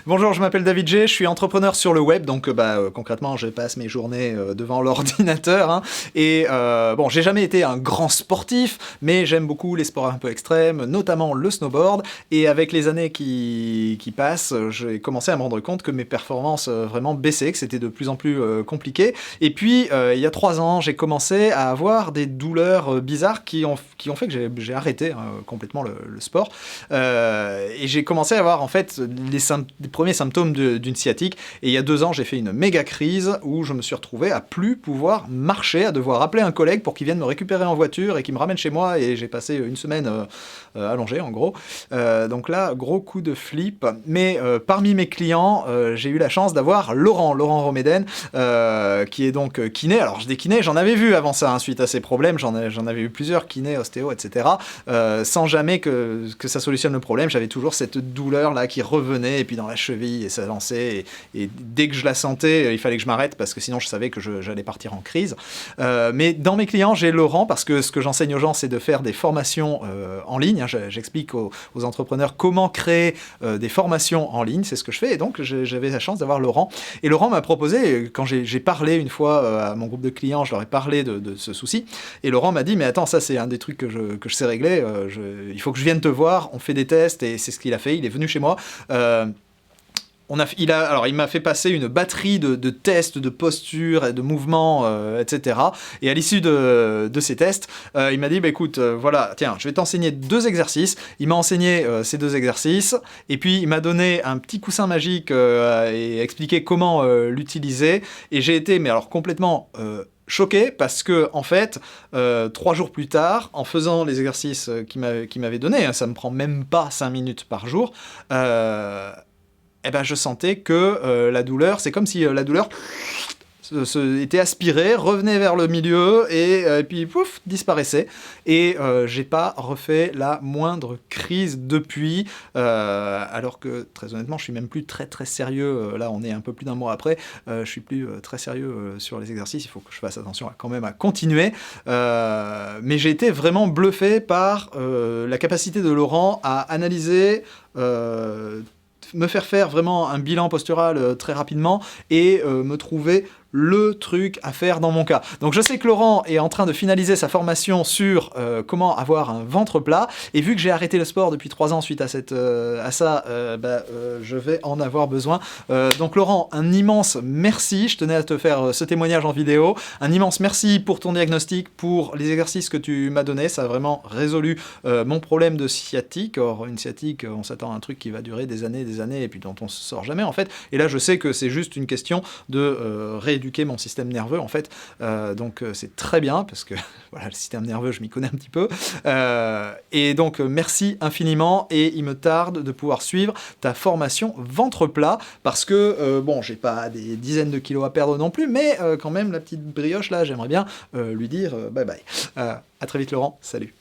Bonjour, je m'appelle David G, je suis entrepreneur sur le web, donc concrètement je passe mes journées devant l'ordinateur, hein, et bon, j'ai jamais été un grand sportif, mais j'aime beaucoup les sports un peu extrêmes, notamment le snowboard, et avec les années qui passent, j'ai commencé à me rendre compte que mes performances vraiment baissaient, que c'était de plus en plus compliqué, et puis il y a 3 ans, j'ai commencé à avoir des douleurs bizarres qui ont fait que j'ai arrêté complètement le sport, et j'ai commencé à avoir en fait les premiers symptômes d'une sciatique, et il y a 2 ans j'ai fait une méga crise où je me suis retrouvé à plus pouvoir marcher, à devoir appeler un collègue pour qu'il vienne me récupérer en voiture et qu'il me ramène chez moi, et j'ai passé une semaine allongé en gros, donc là gros coup de flip, mais parmi mes clients j'ai eu la chance d'avoir Laurent Romeden, qui est donc kiné. Alors des kinés j'en avais vu avant ça, hein, suite à ces problèmes j'en avais eu plusieurs, kinés, ostéo, etc., sans jamais que ça solutionne le problème. J'avais toujours cette douleur là qui revenait, et puis dans la cheville, et ça lançait, et dès que je la sentais, il fallait que je m'arrête parce que sinon je savais que j'allais partir en crise. Mais dans mes clients, j'ai Laurent, parce que ce que j'enseigne aux gens, c'est de faire des formations en ligne, hein. J'explique aux entrepreneurs comment créer des formations en ligne, c'est ce que je fais, et donc j'avais la chance d'avoir Laurent. Et Laurent m'a proposé, quand j'ai parlé une fois à mon groupe de clients, je leur ai parlé de ce souci, et Laurent m'a dit, mais attends, ça c'est un des trucs que je sais régler, il faut que je vienne te voir, on fait des tests, et c'est ce qu'il a fait, il est venu chez moi. Il m'a fait passer une batterie de tests, de postures, de mouvements, etc. Et à l'issue de ces tests, il m'a dit, écoute, voilà, tiens, je vais t'enseigner 2 exercices. Il m'a enseigné ces 2 exercices, et puis il m'a donné un petit coussin magique et expliqué comment l'utiliser. Et j'ai été, mais alors complètement choqué, parce que en fait 3 jours plus tard, en faisant les exercices qu'il m'avait donné, hein, ça me prend même pas 5 minutes par jour, je sentais que la douleur, c'est comme si la douleur était aspirée, revenait vers le milieu, et puis pouf, disparaissait. Et j'ai pas refait la moindre crise depuis, alors que très honnêtement je suis même plus très très sérieux, là on est un peu plus d'1 mois après, je suis plus très sérieux sur les exercices, il faut que je fasse attention quand même à continuer, mais j'ai été vraiment bluffé par la capacité de Laurent à analyser, me faire faire vraiment un bilan postural très rapidement, et me trouver le truc à faire dans mon cas. Donc je sais que Laurent est en train de finaliser sa formation sur comment avoir un ventre plat, et vu que j'ai arrêté le sport depuis 3 ans suite à ça, je vais en avoir besoin. Donc Laurent, un immense merci, je tenais à te faire ce témoignage en vidéo, un immense merci pour ton diagnostic, pour les exercices que tu m'as donnés, ça a vraiment résolu mon problème de sciatique. Or une sciatique, on s'attend à un truc qui va durer des années, et puis dont on se sort jamais en fait, et là je sais que c'est juste une question de rééduquer mon système nerveux en fait, donc c'est très bien, parce que voilà, le système nerveux je m'y connais un petit peu, et donc merci infiniment, et il me tarde de pouvoir suivre ta formation ventre plat, parce que bon, j'ai pas des dizaines de kilos à perdre non plus, mais quand même la petite brioche là, j'aimerais bien lui dire bye bye. À très vite Laurent, salut.